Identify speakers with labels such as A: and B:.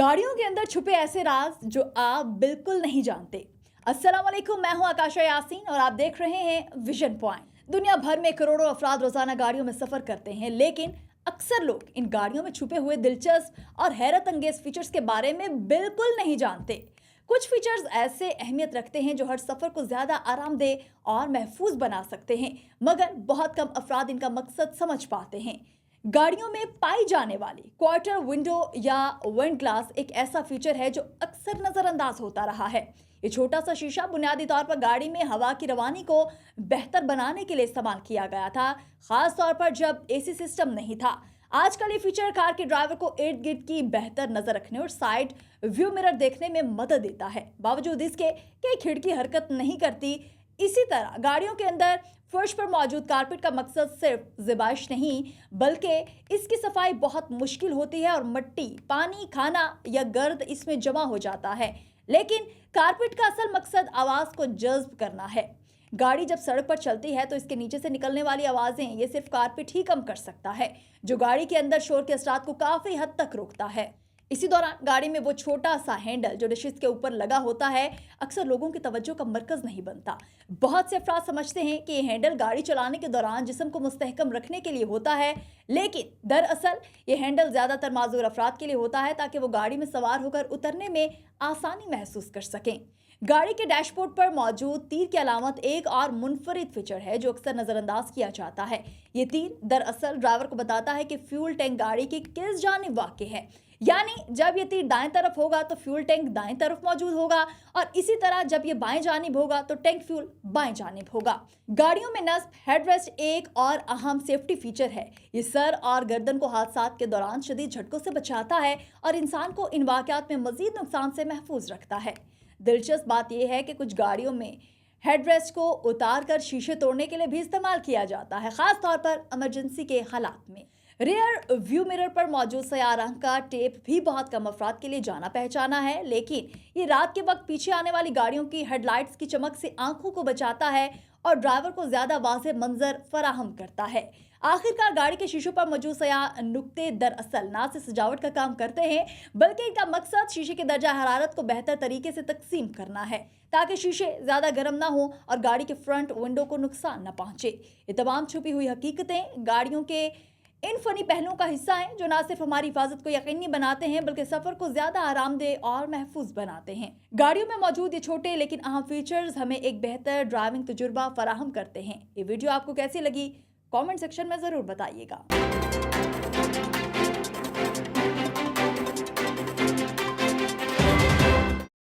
A: गाड़ियों के अंदर छुपे ऐसे राज जो आप बिल्कुल नहीं जानते। अस्सलाम वालेकुम, मैं हूं आकाशा यासीन और आप देख रहे हैं विजन पॉइंट। दुनिया भर में करोड़ों अफराद रोजाना गाड़ियों में सफर करते हैं, लेकिन अक्सर लोग इन गाड़ियों में छुपे हुए दिलचस्प और हैरत अंगेज फीचर्स के बारे में बिल्कुल नहीं जानते। कुछ फीचर्स ऐसे अहमियत रखते हैं जो हर सफर को ज्यादा आरामदेह और महफूज बना सकते हैं, मगर बहुत कम अफराद इनका मकसद समझ पाते हैं। गाड़ियों में पाई जाने वाली क्वार्टर विंडो या विंड ग्लास एक ऐसा फीचर है जो अक्सर नजरअंदाज होता रहा है। ये छोटा सा शीशा बुनियादी तौर पर गाड़ी में हवा की रवानी को बेहतर बनाने के लिए इस्तेमाल किया गया था, खास तौर पर जब एसी सिस्टम नहीं था। आजकल ये फीचर कार के ड्राइवर को इर्द गिर्द की बेहतर नजर रखने और साइड व्यू मिरर देखने में मदद देता है, बावजूद इसके कि खिड़की हरकत नहीं करती। इसी तरह गाड़ियों के अंदर फर्श पर मौजूद कारपेट का मकसद सिर्फ ज़िबाइश नहीं, बल्कि इसकी सफाई बहुत मुश्किल होती है और मिट्टी, पानी, खाना या गर्द इसमें जमा हो जाता है। लेकिन कारपेट का असल मकसद आवाज़ को जज्ब करना है। गाड़ी जब सड़क पर चलती है तो इसके नीचे से निकलने वाली आवाज़ें ये सिर्फ कारपेट ही कम कर सकता है, जो गाड़ी के अंदर शोर के असरात को काफ़ी हद तक रोकता है। इसी दौरान गाड़ी में वो छोटा सा हैंडल जो डिशेस के ऊपर लगा होता है, अक्सर लोगों की तवज्जो का मरकज नहीं बनता। बहुत से अफराद समझते हैं कि ये हैंडल गाड़ी चलाने के दौरान जिस्म को मुस्तहकम रखने के लिए होता है, लेकिन दरअसल ये हैंडल ज्यादातर माजूर अफराद के लिए होता है ताकि वो गाड़ी में सवार होकर उतरने में आसानी महसूस कर सकें। गाड़ी के डैशबोर्ड पर मौजूद तीर की अलामत एक और मुनफरिद फीचर है जो अक्सर नजरअंदाज किया जाता है। ये तीर दरअसल ड्राइवर को बताता है कि फ्यूल टैंक गाड़ी की किस जानिब वाक़ है, यानी जब ये तीर दाएं तरफ होगा तो फ्यूल टैंक दाएं तरफ मौजूद होगा और इसी तरह जब ये बाएं जानिब होगा तो टैंक फ्यूल बाएं जानिब होगा। गाड़ियों में नस्ब हेडरेस्ट एक और अहम सेफ्टी फीचर है। ये सर और गर्दन को हादसात के दौरान शदीद झटकों से बचाता है और इंसान को इन वाक़यात में मजीद नुकसान से महफूज रखता है। दिलचस्प बात यह है कि कुछ गाड़ियों में हेडरेस्ट को उतार कर शीशे तोड़ने के लिए भी इस्तेमाल किया जाता है, खास तौर पर इमरजेंसी के हालात में। रियर व्यू मिरर पर मौजूद सयाह रंग का टेप भी बहुत कम अफराद के लिए जाना पहचाना है, लेकिन ये रात के वक्त पीछे आने वाली गाड़ियों की हेडलाइट्स की चमक से आंखों को बचाता है और ड्राइवर को ज्यादा वाज़ेह मंजर फराहम करता है। आखिरकार गाड़ी के शीशों पर मौजूद सयाह नुक्ते दरअसल ना सिर्फ सजावट का काम करते हैं, बल्कि इनका मकसद शीशे के दर्जा हरारत को बेहतर तरीके से तकसीम करना है ताकि शीशे ज्यादा गर्म ना हो और गाड़ी के फ्रंट विंडो को नुकसान न पहुंचे। ये तमाम छुपी हुई हकीकतें गाड़ियों के इन फनी पहलुओं का हिस्सा हैं जो ना सिर्फ हमारी हिफाजत को यकीनी बनाते हैं बल्कि सफर को ज्यादा आरामदेह और महफूज बनाते हैं। गाड़ियों में मौजूद ये छोटे लेकिन अहम फीचर्स हमें एक बेहतर ड्राइविंग तजुर्बा फराहम करते हैं। ये वीडियो आपको कैसी लगी कमेंट सेक्शन में जरूर बताइएगा।